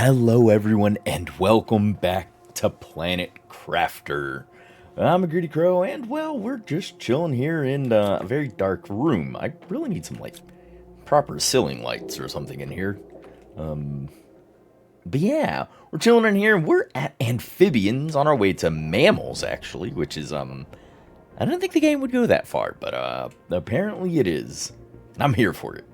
Hello everyone and welcome back to Planet Crafter. I'm a Greedy Crow and well, we're just chilling here in a very dark room. I really need some like proper ceiling lights or something in here. But yeah, we're chilling in here and we're at amphibians on our way to mammals actually, which is I don't think the game would go that far, but apparently it is. I'm here for it.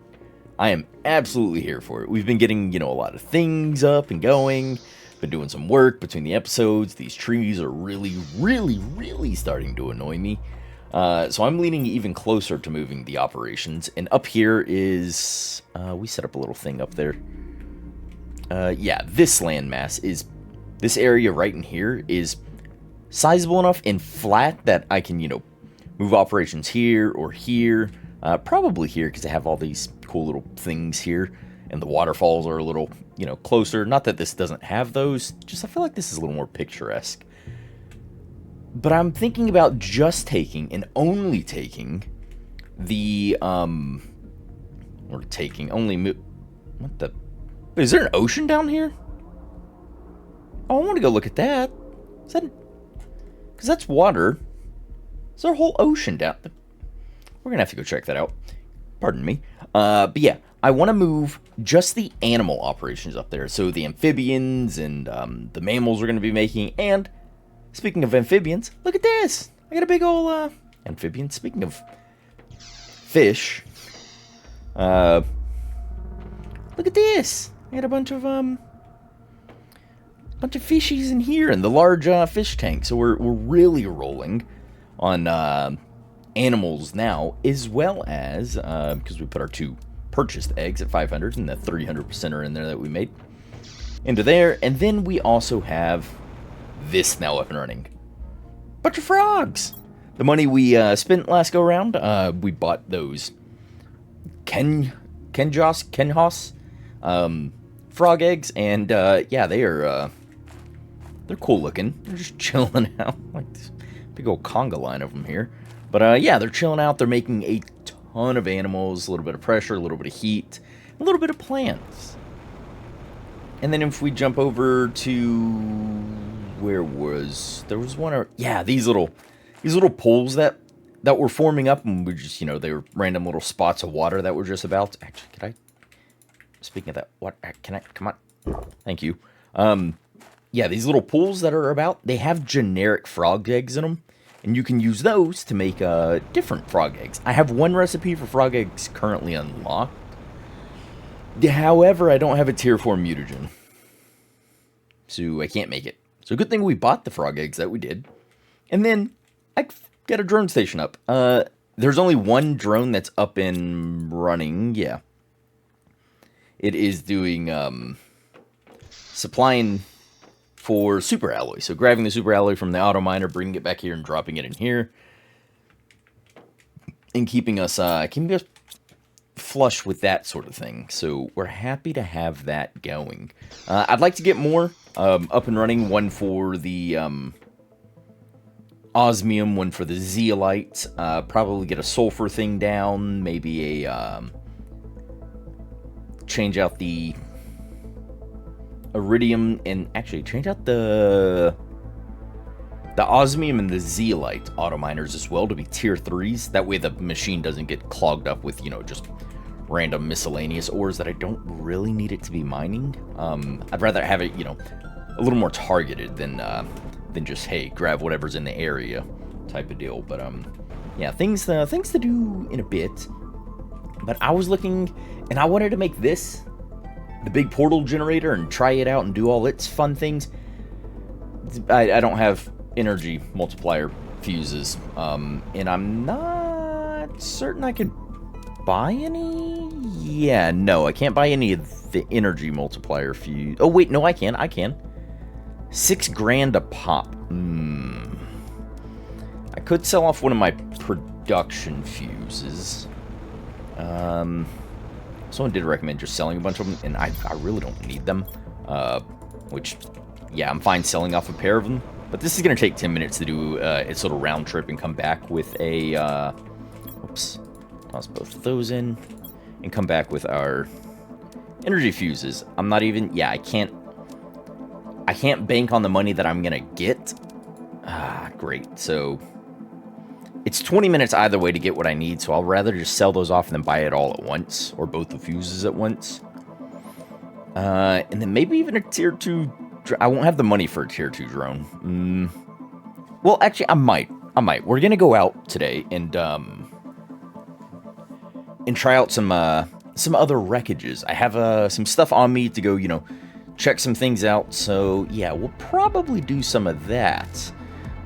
I am absolutely here for it. We've been getting, a lot of things up and going. Been doing some work between the episodes. These trees are really starting to annoy me. So I'm leaning even closer to moving the operations. And up here is... we set up a little thing up there. Yeah, this landmass is... This area right in here is sizable enough and flat that I can, move operations here or here. Probably here because I have all these cool little things here, and the waterfalls are a little, closer. Not that this doesn't have those, just I feel like this is a little more picturesque. But I'm thinking about just taking and only taking the, what the, is there an ocean down here? Oh, I want to go look at that. Is that, because that's water. Is there a whole ocean down there? We're going to have to go check that out. Pardon me. But yeah, I want to move just the animal operations up there. So the amphibians and the mammals we're going to be making. And speaking of amphibians, look at this. I got a big old amphibian. Speaking of fish, look at this. I got a bunch of fishies in here in the large fish tank. So we're really rolling on animals now, as well as because we put our 2 purchased eggs at 500 and the 300% are in there that we made into there. And then we also have this now up and running. Bunch of frogs. The money we spent last go around, we bought those Kenhos frog eggs, and yeah, they're cool looking. They're just chilling out like this big old conga line of them here. But yeah, they're chilling out. They're making a ton of animals, a little bit of pressure, a little bit of heat, a little bit of plants. And then if we jump over to there was one, yeah, these little pools that were forming up, and we just, they were random little spots of water that were just about. Actually, speaking of that, come on, thank you. Yeah, these little pools that are about, they have generic frog eggs in them. And you can use those to make different frog eggs. I have one recipe for frog eggs currently unlocked. However, I don't have a tier 4 mutagen. So I can't make it. So good thing we bought the frog eggs that we did. And then I got a drone station up. There's only one drone that's up and running. Yeah. It is doing supplying for super alloy. So grabbing the super alloy from the auto miner, bringing it back here and dropping it in here, and keeping us flush with that sort of thing. So we're happy to have that going. I'd like to get more up and running. One for the osmium, one for the zeolite. Probably get a sulfur thing down. Maybe a change out the iridium, and actually change out the osmium and the zeolite auto miners as well to be tier 3s. That way the machine doesn't get clogged up with, just random miscellaneous ores that I don't really need it to be mining. I'd rather have it, a little more targeted than just, hey, grab whatever's in the area type of deal. But yeah, things to do in a bit. But I was looking, and I wanted to make this the big portal generator and try it out and do all its fun things. I don't have energy multiplier fuses, and I'm not certain I could buy any. Yeah, no, I can't buy any of the energy multiplier fuse. Oh wait, no, I can. $6 grand a pop. I could sell off one of my production fuses. Someone did recommend just selling a bunch of them, and I really don't need them. Which, yeah, I'm fine selling off a pair of them. But this is going to take 10 minutes to do its little round trip and come back with a... Oops. Toss both of those in. And come back with our energy fuses. I'm not even... Yeah, I can't I can't bank on the money that I'm gonna get. Ah, great. So it's 20 minutes either way to get what I need, so I'll rather just sell those off and then buy it all at once, or both the fuses at once. And then maybe even a tier 2... I won't have the money for a tier 2 drone. Well, actually, I might. We're gonna go out today and try out some other wreckages. I have some stuff on me to go, check some things out. So yeah, we'll probably do some of that.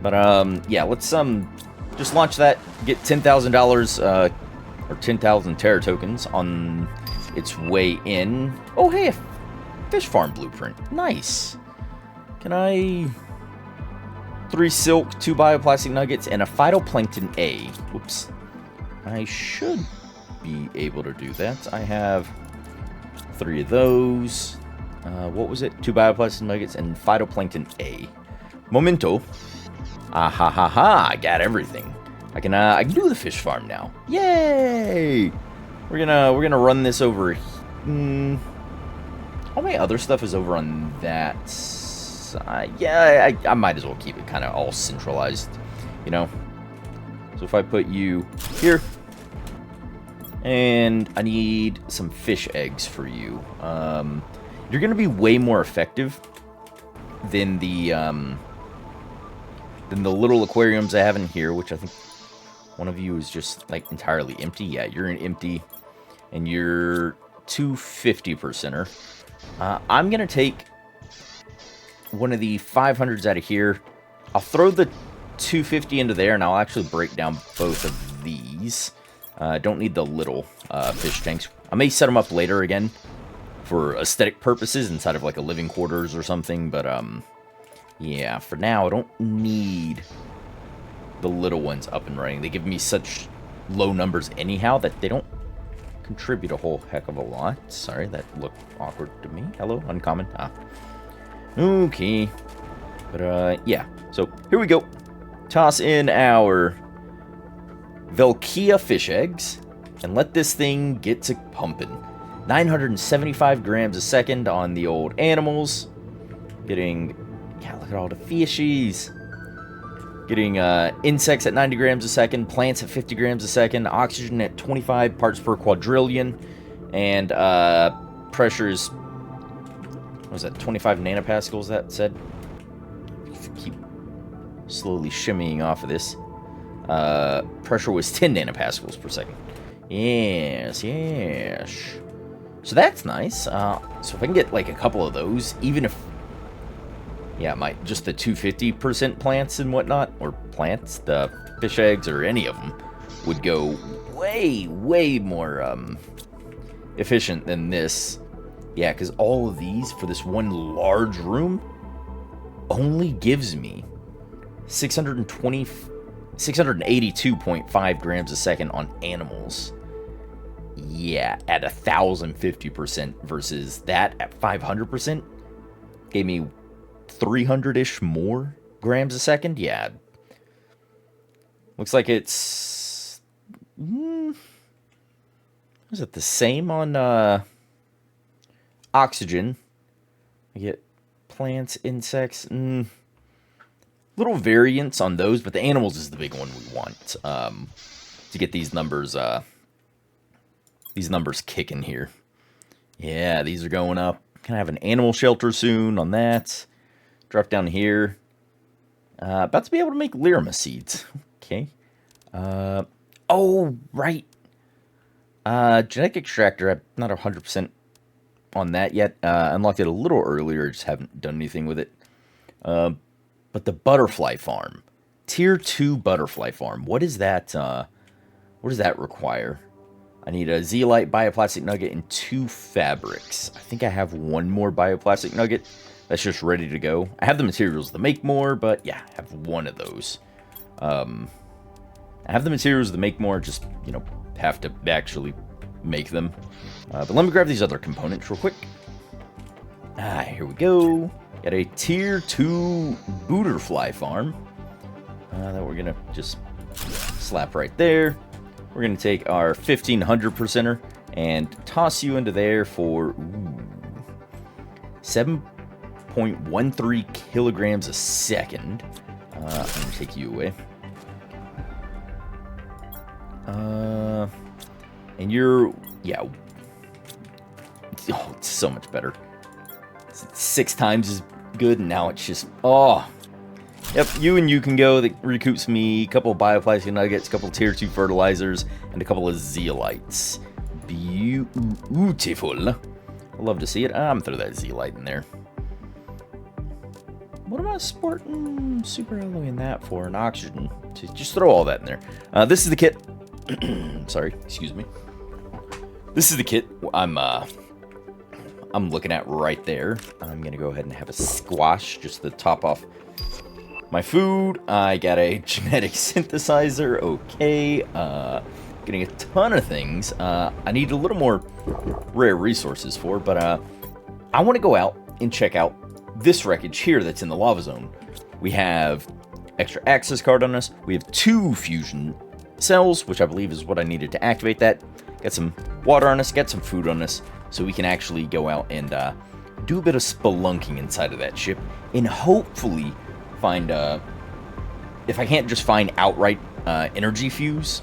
But yeah, let's just launch that. Get $10,000 or 10,000 Terra tokens on its way in. Oh hey, a fish farm blueprint. Nice. Can I? 3 silk, 2 bioplastic nuggets, and a phytoplankton A. Whoops. I should be able to do that. I have 3 of those. What was it? 2 bioplastic nuggets and phytoplankton A. Momento. Ah ha ha ha! I got everything. I can do the fish farm now. Yay! We're gonna run this over. All my other stuff is over on that. Yeah, I might as well keep it kind of all centralized, So if I put you here, and I need some fish eggs for you, you're going to be way more effective than the little aquariums I have in here, which I think one of you is just like entirely empty. Yeah, you're an empty, and you're 250%er. I'm going to take one of the 500s out of here. I'll throw the 250 into there, and I'll actually break down both of these. Don't need the little fish tanks. I may set them up later again for aesthetic purposes inside of like a living quarters or something, but yeah, for now I don't need the little ones up and running. They give me such low numbers anyhow that they don't contribute a whole heck of a lot. Sorry, that looked awkward to me. Hello, uncommon. Okay, but yeah, so here we go. Toss in our Velkia fish eggs and let this thing get to pumping. 975 grams a second on the old animals. Getting, yeah, look at all the fishies. Getting insects at 90 grams a second, plants at 50 grams a second, oxygen at 25 parts per quadrillion, and pressure is, what was that, 25 nanopascals that said? Keep slowly shimmying off of this. Pressure was 10 nanopascals per second. Yes, yes. So that's nice. So if I can get like a couple of those, even if, yeah, just the 250% plants and whatnot, or plants, the fish eggs or any of them, would go way, way more efficient than this. Yeah, because all of these for this one large room only gives me 682.5 grams a second on animals. Yeah, at 1,050% versus that at 500% gave me 300-ish more grams a second. Yeah. Looks like it's... is it the same on oxygen? I get plants, insects, little variance on those, but the animals is the big one we want to get these numbers kicking here. Yeah, these are going up. Gonna have an animal shelter soon on that. Drop down here. About to be able to make Lirima seeds. Okay. Oh, right. Genetic extractor. I'm not 100% on that yet. Unlocked it a little earlier. Just haven't done anything with it. But the butterfly farm. Tier 2 butterfly farm. What is that? What does that require? I need a zeolite, bioplastic nugget, and 2 fabrics. I think I have 1 more bioplastic nugget. That's just ready to go. I have the materials to make more, but yeah, I have 1 of those. I have the materials to make more, just, have to actually make them. But let me grab these other components real quick. Here we go. Got a tier 2 booterfly farm. That we're going to just slap right there. We're going to take our 1500%er and toss you into there for 7 0.13 kilograms a second. I'm going to take you away. And you're... Yeah. Oh, it's so much better. It's 6 times as good, and now it's just... Oh. Yep, you can go. That recoups me a couple of bioplastic nuggets, a couple of tier 2 fertilizers, and a couple of zeolites. Beautiful. I love to see it. I'm gonna throw that zeolite in there. What am I sporting super alloy in that for? An oxygen. Just throw all that in there. This is the kit. Sorry, excuse me. This is the kit I'm looking at right there. I'm gonna go ahead and have a squash just to top off my food. I got a genetic synthesizer. Okay. Getting a ton of things. I need a little more rare resources for, but I want to go out and check out this wreckage here that's in the lava zone. We have extra access card on us. We have 2 fusion cells, which I believe is what I needed to activate that. Got some water on us, got some food on us, so we can actually go out and do a bit of spelunking inside of that ship, and hopefully find, if I can't just find outright energy fuse,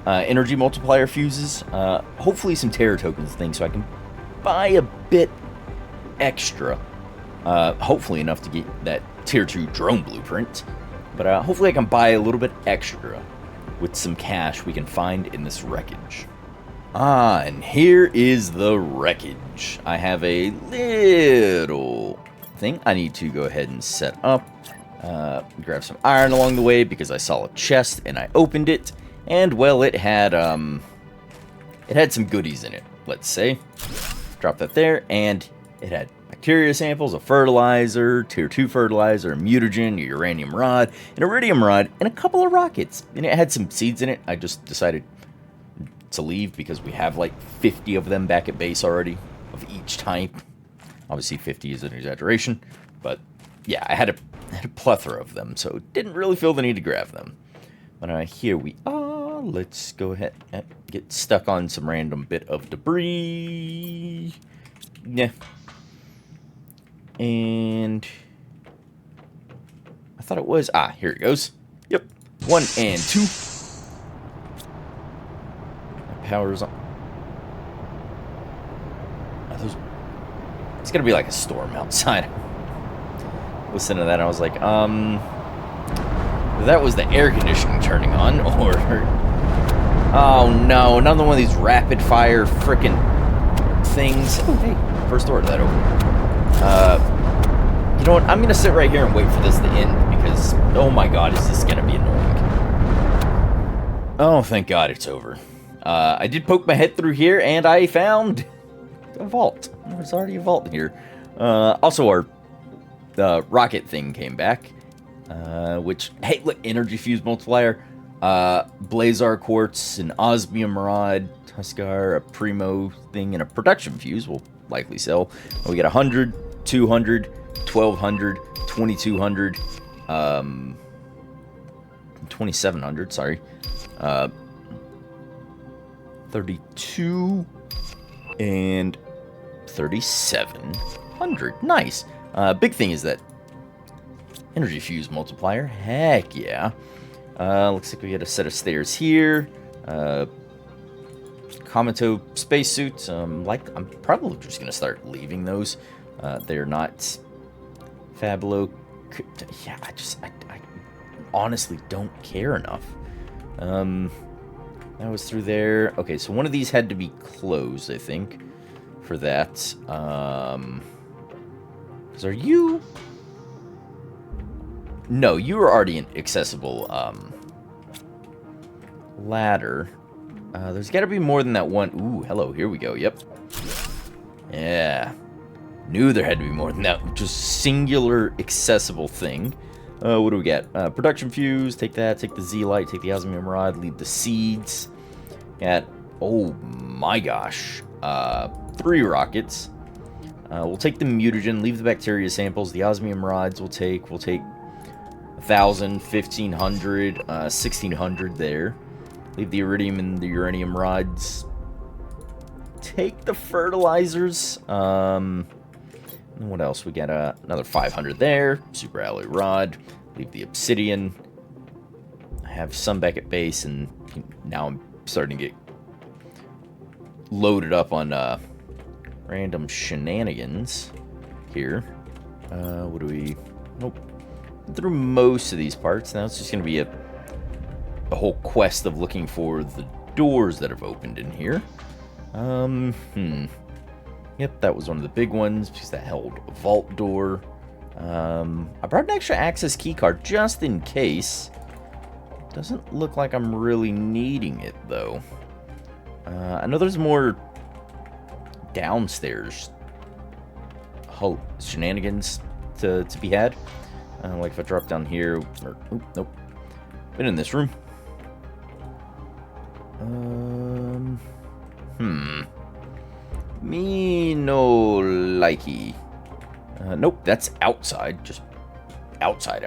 energy multiplier fuses, hopefully some terror tokens things, so I can buy a bit extra, hopefully enough to get that tier 2 drone blueprint, but hopefully I can buy a little bit extra with some cash we can find in this wreckage. And here is the wreckage. I have a little thing I need to go ahead and set up, grab some iron along the way because I saw a chest and I opened it. And, well, it had some goodies in it, let's say. Drop that there, and it had bacteria samples, a fertilizer, tier 2 fertilizer, a mutagen, a uranium rod, an iridium rod, and a couple of rockets. And it had some seeds in it. I just decided to leave because we have like 50 of them back at base already, of each type. Obviously, 50 is an exaggeration, but yeah, I had a plethora of them, so didn't really feel the need to grab them. But here we are. Let's go ahead and get stuck on some random bit of debris. Yeah. And I thought it was... here it goes. Yep. 1 and 2. My power's on. It's gonna be like a storm outside. Listen to that, I was like, that was the air conditioning turning on, or... Oh no, another one of these rapid fire frickin' things. Oh, hey, first door, that open. You know what, I'm gonna sit right here and wait for this to end, because, oh my god, is this gonna be annoying. Oh, thank god it's over. I did poke my head through here, and I found a vault. There's already a vault here. Also, our rocket thing came back. Which, hey, look, energy fuse multiplier, Blazar quartz, an osmium rod, Tuskar, a primo thing, and a production fuse will likely sell. We got 100, 200, 1200, 2200, 2700, sorry, 32, and 3700. Nice. Big thing is that energy fuse multiplier. Heck yeah. Looks like we got a set of stairs here. Comato spacesuits. I'm probably just gonna start leaving those. They're not Fablo. Yeah, I honestly don't care enough. That was through there. Okay, so one of these had to be closed, I think, for that. 'Cause are you? No, you were already an accessible ladder. There's got to be more than that one. Ooh, hello, here we go. Yep. Yeah. Knew there had to be more than that. Just singular accessible thing. What do we got? Production fuse. Take that. Take the Z-light. Take the osmium rod. Leave the seeds. Got, oh my gosh. 3 rockets. We'll take the mutagen. Leave the bacteria samples. The osmium rods we'll take. We'll take 1,000, 1,500, 1,600 there. Leave the iridium and the uranium rods. Take the fertilizers. And what else? We got another 500 there. Super alloy rod. Leave the obsidian. I have some back at base, and now I'm starting to get loaded up on random shenanigans here. What do we... Nope. Through most of these parts. Now it's just going to be a whole quest of looking for the doors that have opened in here. Yep, that was one of the big ones because that held a vault door. I brought an extra access key card just in case. Doesn't look like I'm really needing it though. I know there's more downstairs shenanigans to be had. Like if I drop down here, or nope, been in this room. Me no likey. Nope, that's outside, just outside.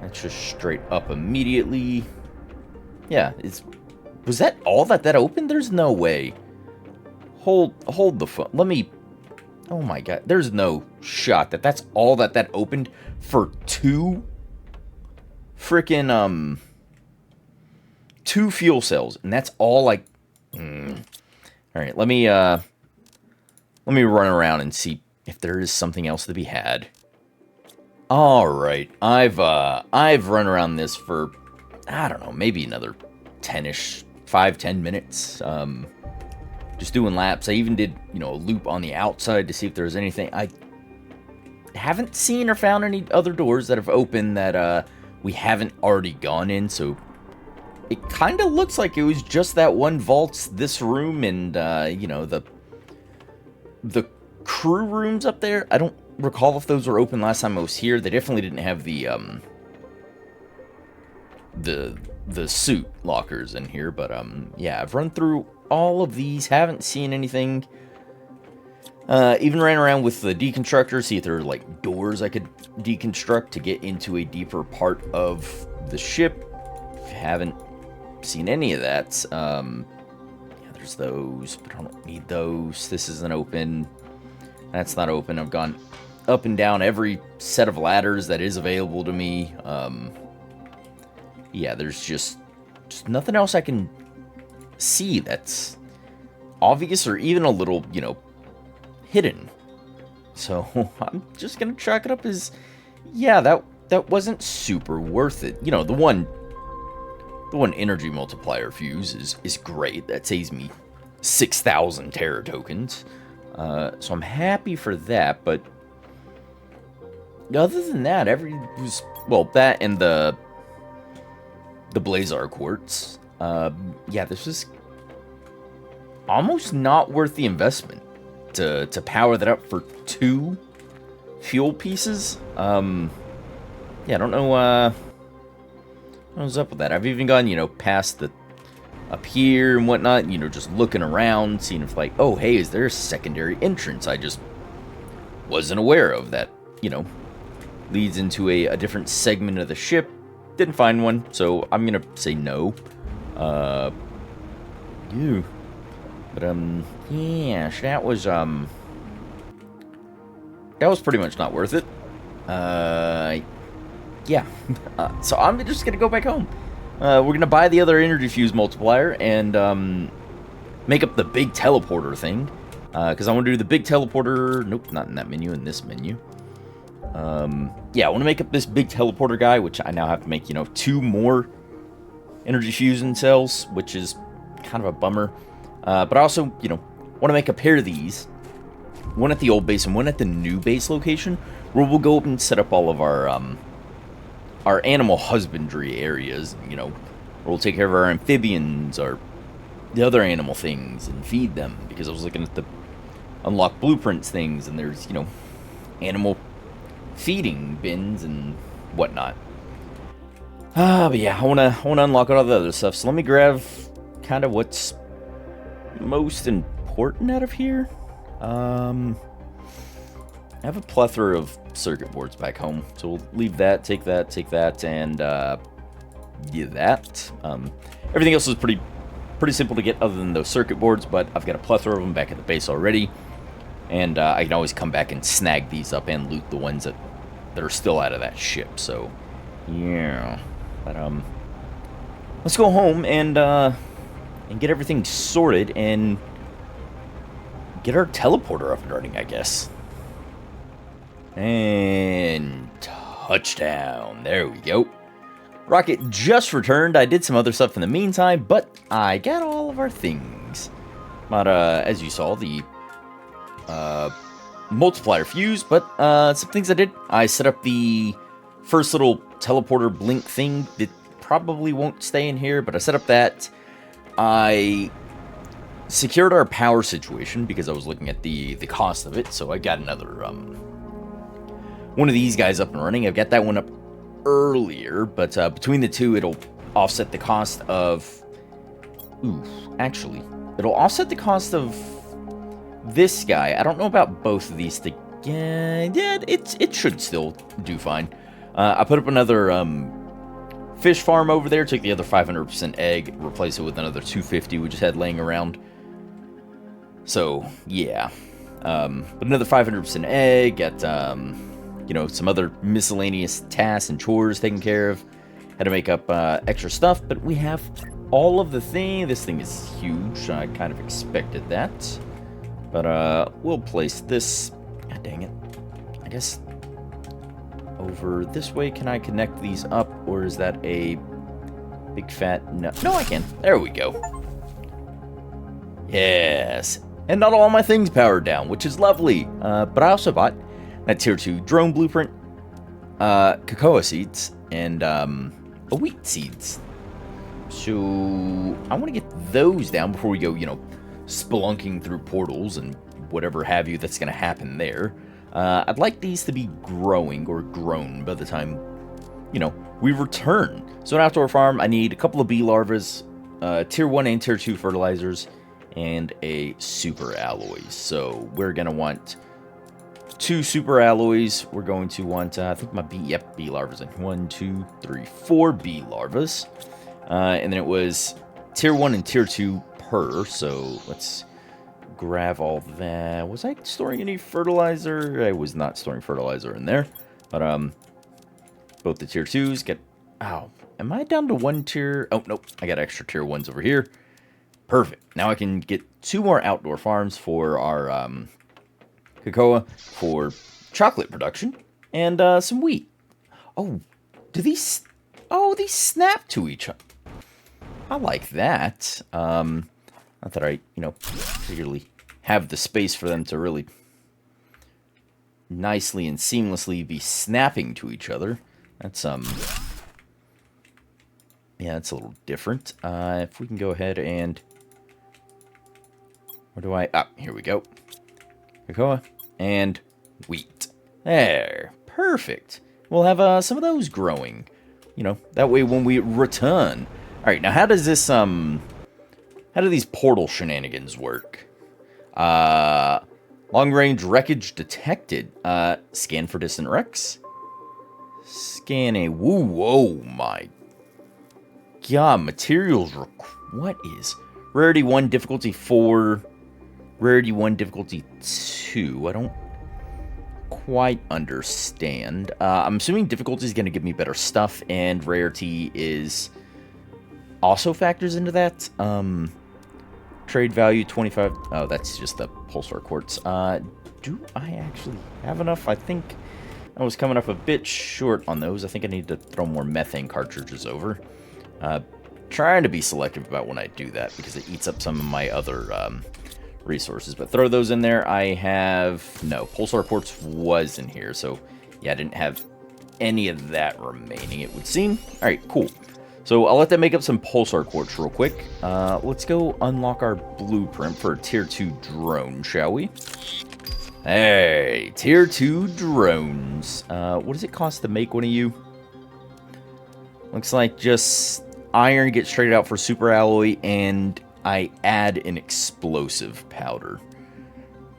That's just straight up immediately. Yeah, was that all that opened? There's no way. Hold the phone. Let me... Oh my god, there's no shot that's all that opened for two freaking, two fuel cells, and that's all like... Alright, let me run around and see if there is something else to be had. Alright, I've run around this for, I don't know, maybe another 10-ish, 5-10 minutes, just doing laps. I even did, a loop on the outside to see if there was anything. I haven't seen or found any other doors that have opened that, we haven't already gone in, so it kind of looks like it was just that one vault, this room, and, the crew rooms up there. I don't recall if those were open last time I was here. They definitely didn't have the suit lockers in here, but, yeah, I've run through all of these, haven't seen anything. Even ran around with the deconstructor, see if there are, like, doors I could deconstruct to get into a deeper part of the ship. Haven't seen any of that. Yeah, there's those, but I don't need those. This isn't open. That's not open. I've gone up and down every set of ladders that is available to me. Yeah, there's just nothing else I can see that's obvious or even a little, hidden. So I'm just gonna chalk it up as, yeah, that wasn't super worth it. The one energy multiplier fuse is great. That saves me 6,000 Terra tokens. So I'm happy for that, but other than that, that and the Blazar quartz. Yeah, this was almost not worth the investment to power that up for 2 fuel pieces. Yeah, I don't know what's up with that. I've even gone, past the up here and whatnot, just looking around, seeing if like, oh hey, is there a secondary entrance I just wasn't aware of that, leads into a different segment of the ship. Didn't find one, so I'm gonna say no. But yeah, that was pretty much not worth it. Yeah. So I'm just gonna go back home. We're gonna buy the other energy fuse multiplier and make up the big teleporter thing. Because I want to do the big teleporter. Nope, not in that menu. In this menu. Yeah, I want to make up this big teleporter guy, which I now have to make, 2 more energy fusion cells, which is kind of a bummer. But I also, want to make a pair of these. One at the old base and one at the new base location, where we'll go up and set up all of our animal husbandry areas, where we'll take care of our amphibians, the other animal things, and feed them, because I was looking at the unlock blueprints things, and there's, animal feeding bins and whatnot. But yeah, I wanna unlock all the other stuff, so let me grab kind of what's most important out of here. I have a plethora of circuit boards back home, so we'll leave that, take that, and yeah, that. Everything else is pretty pretty simple to get other than those circuit boards, but I've got a plethora of them back at the base already. And I can always come back and snag these up and loot the ones that are still out of that ship. So, yeah. But, let's go home and get everything sorted and get our teleporter up and running, I guess. And touchdown. There we go. Rocket just returned. I did some other stuff in the meantime, but I got all of our things. But, as you saw, the multiplier fuse, but some things I did. I set up the first little teleporter blink thing that probably won't stay in here, but I set up that. I secured our power situation because I was looking at the cost of it, so I got another one of these guys up and running. I've got that one up earlier, but between the two, it'll offset the cost of... actually, it'll offset the cost of this guy. I don't know about both of these together. Yeah, it should still do fine. I put up another fish farm over there, took the other 500% egg, replaced it with another 250 we just had laying around. So, yeah. But another 500% egg, got, you know, some other miscellaneous tasks and chores taken care of. Had to make up extra stuff, but we have all of the thing. This thing is huge. I kind of expected that. But, we'll place this... God dang it. I guess... over this way. Can I connect these up, or is that a big fat no? No, I can. There we go. Yes. And not all my things powered down, which is lovely. But I also bought that tier 2 drone blueprint, cocoa seeds, and wheat seeds. So I want to get those down before we go, you know, spelunking through portals and whatever have you that's going to happen there. I'd like these to be growing or grown by the time, you know, we return. So an outdoor farm, I need a couple of bee larvas, tier 1 and tier 2 fertilizers, and a super alloy. So we're going to want 2 super alloys. We're going to want, I think my bee larvas in 1, 2, 3, 4 bee larvas. And then it was tier 1 and tier 2 per. So let's grab all that. Was I storing any fertilizer? I was not storing fertilizer in there. But both the tier 2s get... Ow. Am I down to 1 tier? Oh, nope. I got extra tier 1s over here. Perfect. Now I can get 2 more outdoor farms for our cocoa, for chocolate production, and some wheat. Oh, do these... Oh, these snap to each other. I like that. Not that I, you know, particularly have the space for them to really nicely and seamlessly be snapping to each other. That's, yeah, that's a little different. If we can go ahead and... Where do I... Ah, here we go. Cocoa and wheat. There. Perfect. We'll have some of those growing. You know, that way when we return... Alright, now how does this, how do these portal shenanigans work? Long-range wreckage detected. Scan for distant wrecks. Scan a... Woo, oh my god, materials... What is... Rarity 1, difficulty 4... Rarity 1, difficulty 2. I don't quite understand. I'm assuming difficulty is going to give me better stuff, and rarity is... also factors into that. Trade value 25. Oh, that's just the pulsar quartz. Do I actually have enough? I think I was coming up a bit short on those. I think I need to throw more methane cartridges over. Trying to be selective about when I do that because it eats up some of my other resources. But throw those in there. I have... No, pulsar quartz was in here. So, yeah, I didn't have any of that remaining, it would seem. All right, cool. So I'll let that make up some pulsar quartz real quick. Let's go unlock our blueprint for a tier 2 drone, shall we? Hey, tier 2 drones. What does it cost to make one of you? Looks like just iron gets traded out for super alloy, and I add an explosive powder.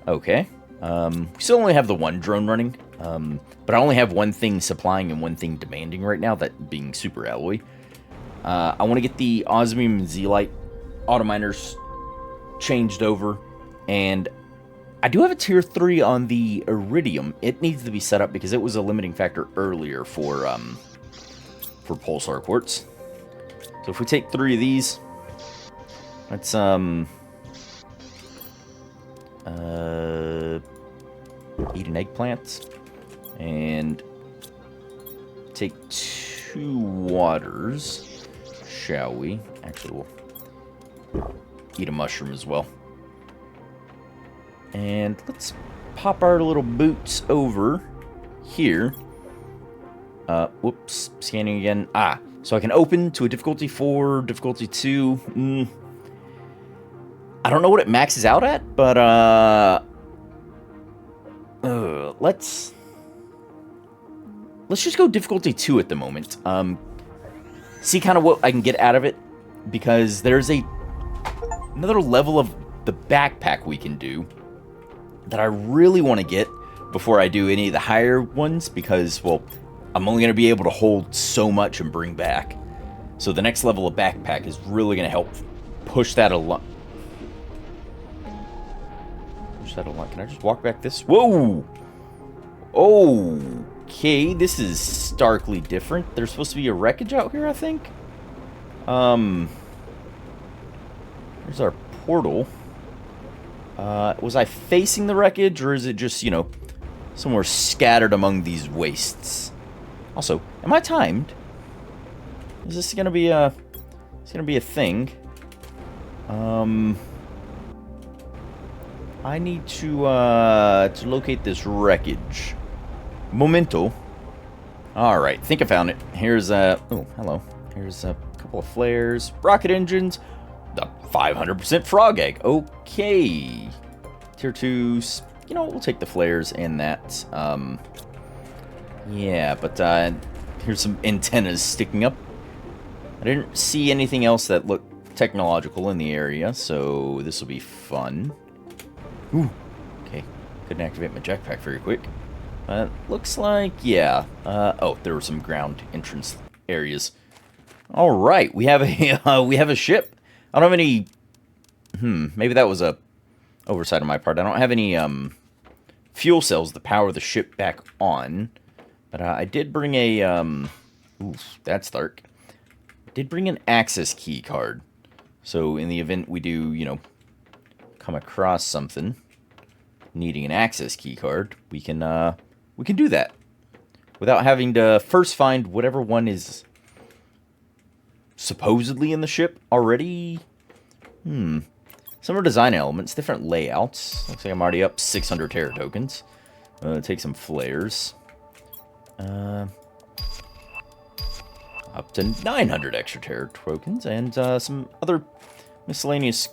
Okay. We still only have the 1 drone running, but I only have 1 thing supplying and 1 thing demanding right now, that being super alloy. I want to get the osmium and zeolite auto miners changed over, and I do have a tier 3 on the iridium. It needs to be set up because it was a limiting factor earlier for pulsar quartz. So if we take 3 of these, let's eat an eggplant and take 2 waters, shall we? Actually, we'll eat a mushroom as well. And let's pop our little boots over here. Whoops, scanning again. So I can open to a difficulty 4, difficulty 2. I don't know what it maxes out at, but let's just go difficulty 2 at the moment. See kind of what I can get out of it, because there's another level of the backpack we can do that I really want to get before I do any of the higher ones, because, well, I'm only going to be able to hold so much and bring back. So the next level of backpack is really going to help push that a lot. Can I just walk back this? Whoa! Okay, this is starkly different. There's supposed to be a wreckage out here, I think. There's our portal. Was I facing the wreckage, or is it just, you know, somewhere scattered among these wastes? Also, am I timed? Is this gonna be a... It's gonna be a thing. I need to locate this wreckage. Momento. Alright, think I found it. Here's a... Oh, hello. Here's a couple of flares. Rocket engines. The 500% frog egg. Okay. Tier 2s. You know what, we'll take the flares and that. Yeah, but here's some antennas sticking up. I didn't see anything else that looked technological in the area, so this will be fun. Ooh. Okay. Couldn't activate my jetpack very quick. Looks like, yeah. Oh, there were some ground entrance areas. All right, we have a ship. I don't have any. Maybe that was a oversight on my part. I don't have any fuel cells to power the ship back on, but I did bring a Ooh, that's dark. I did bring an access key card, so in the event we do, you know, come across something needing an access key card, we can do that without having to first find whatever one is supposedly in the ship already. Similar design elements, different layouts. Looks like I'm already up 600 terror tokens. Take some flares. Up to 900 extra terror tokens, and some other miscellaneous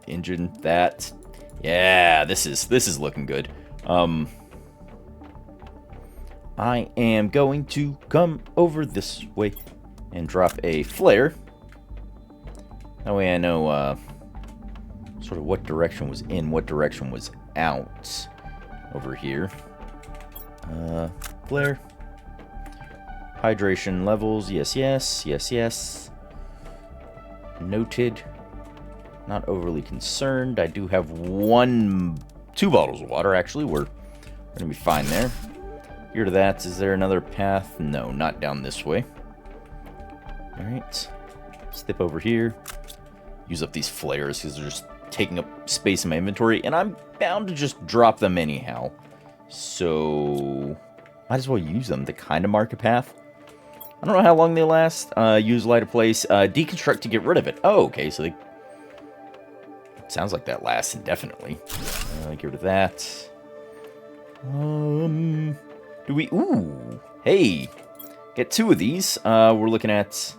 engine. That, yeah, this is looking good. I am going to come over this way and drop a flare. That way I know sort of what direction was in, what direction was out over here. Flare. Hydration levels, yes. Noted. Not overly concerned. I do have 2 bottles of water, actually. We're going to be fine there. Here to that. Is there another path? No, not down this way. Alright. Step over here. Use up these flares because they're just taking up space in my inventory, and I'm bound to just drop them anyhow. So, might as well use them to kind of mark a path. I don't know how long they last. Use light of place. Deconstruct to get rid of it. Oh, okay, so they... Sounds like that lasts indefinitely. Get rid of that. Do we... Ooh, hey. Get 2 of these. We're looking at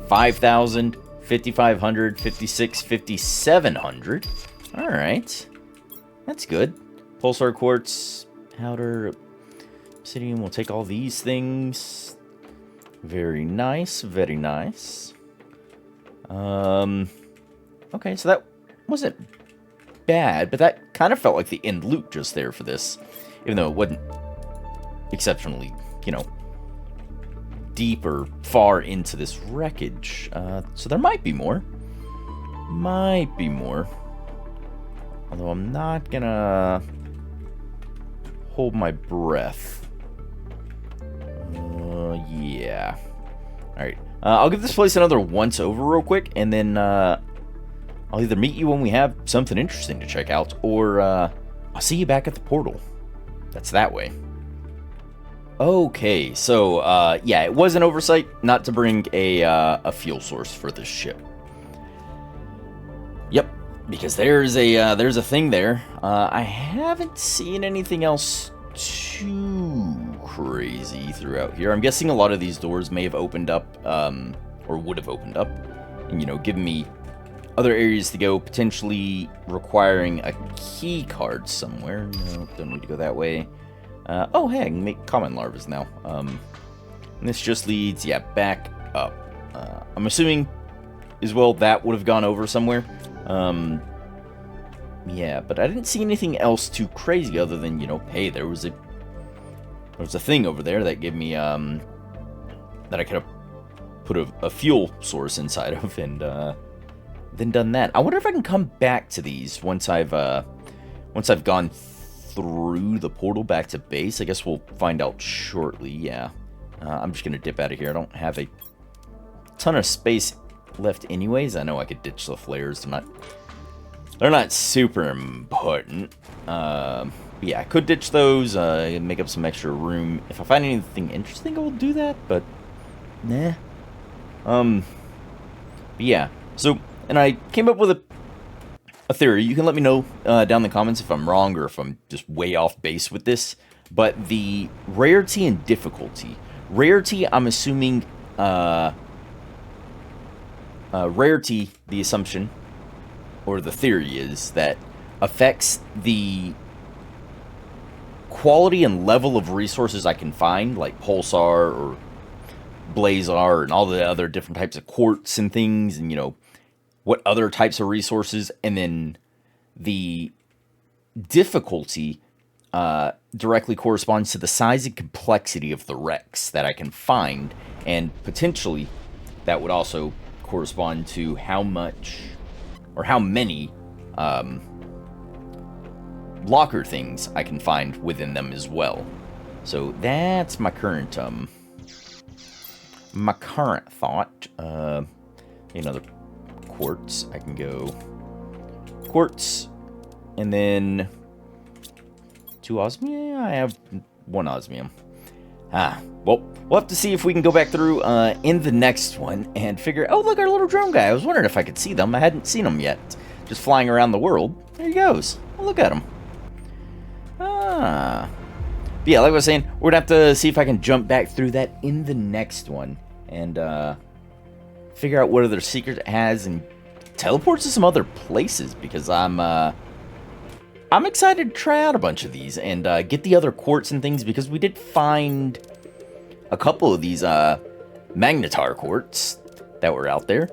5,000, 5,500, 56, 5,700. Alright. That's good. Pulsar quartz, powder, obsidian. We'll take all these things. Very nice, very nice. Okay, so that wasn't bad, but that kind of felt like the end loot just there for this. Even though it wasn't exceptionally, you know, deep or far into this wreckage. So there might be more. Might be more. Although I'm not gonna hold my breath. Yeah. Alright. I'll give this place another once over real quick, and then I'll either meet you when we have something interesting to check out, or I'll see you back at the portal. That's that way. Okay, so yeah, it was an oversight not to bring a fuel source for this ship. Yep, because there's a thing there. I haven't seen anything else too crazy throughout here. I'm guessing a lot of these doors may have opened up, or would have opened up, and, you know, given me other areas to go, potentially requiring a key card somewhere. No, don't need to go that way. Oh, hey, I can make common larvas now. And this just leads, yeah, back up. I'm assuming, as well, that would have gone over somewhere. Yeah, but I didn't see anything else too crazy other than, you know, hey, there was a thing over there that gave me, that I could have put a fuel source inside of, and, then done that. I wonder if I can come back to these once I've gone through the portal back to base. I guess we'll find out shortly. Yeah. I'm just gonna dip out of here. I don't have a ton of space left anyways. I know I could ditch the flares. They're not super important. Yeah, I could ditch those, and make up some extra room. If I find anything interesting, I'll do that, but nah. But yeah. So, and I came up with a theory. You can let me know down in the comments if I'm wrong or if I'm just way off base with this. But the rarity and difficulty. Rarity, I'm assuming, rarity, the assumption, or the theory is that affects the quality and level of resources I can find, like pulsar or blazar and all the other different types of quartz and things, and, you know, what other types of resources. And then the difficulty directly corresponds to the size and complexity of the wrecks that I can find, and potentially that would also correspond to how much or how many locker things I can find within them as well. So that's my current thought. Another quartz. I can go quartz, and then 2 osmium. I have 1 osmium. Well, we'll have to see if we can go back through in the next one and figure. Oh, look, our little drone guy. I was wondering if I could see them. I hadn't seen them yet. Just flying around the world. There he goes. Oh, look at him. But yeah, like I was saying, we're gonna have to see if I can jump back through that in the next one and figure out what other secret it has and teleport to some other places, because I'm excited to try out a bunch of these and get the other quartz and things, because we did find a couple of these magnetar quartz that were out there,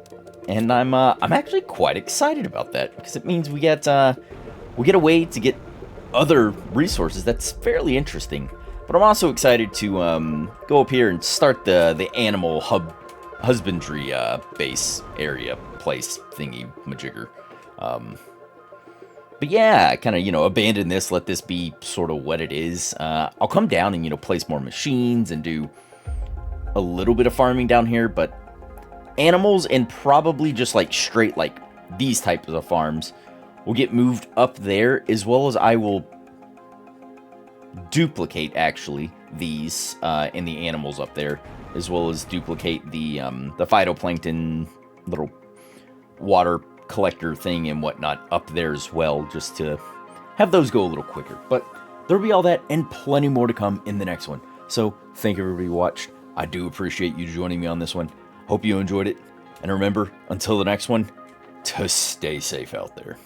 and I'm actually quite excited about that, because it means we get a way to get other resources that's fairly interesting. But I'm also excited to go up here and start the animal husbandry base area place thingy majigger. But yeah, I kind of, you know, abandon this, let this be sort of what it is. I'll come down and, you know, place more machines and do a little bit of farming down here, but animals and probably just like straight like these types of farms will get moved up there, as well as I will duplicate actually these in the animals up there, as well as duplicate the phytoplankton little water collector thing and whatnot up there as well, just to have those go a little quicker. But there'll be all that and plenty more to come in the next one. So thank you everybody who watched. I do appreciate you joining me on this one. Hope you enjoyed it, and remember, until the next one, to stay safe out there.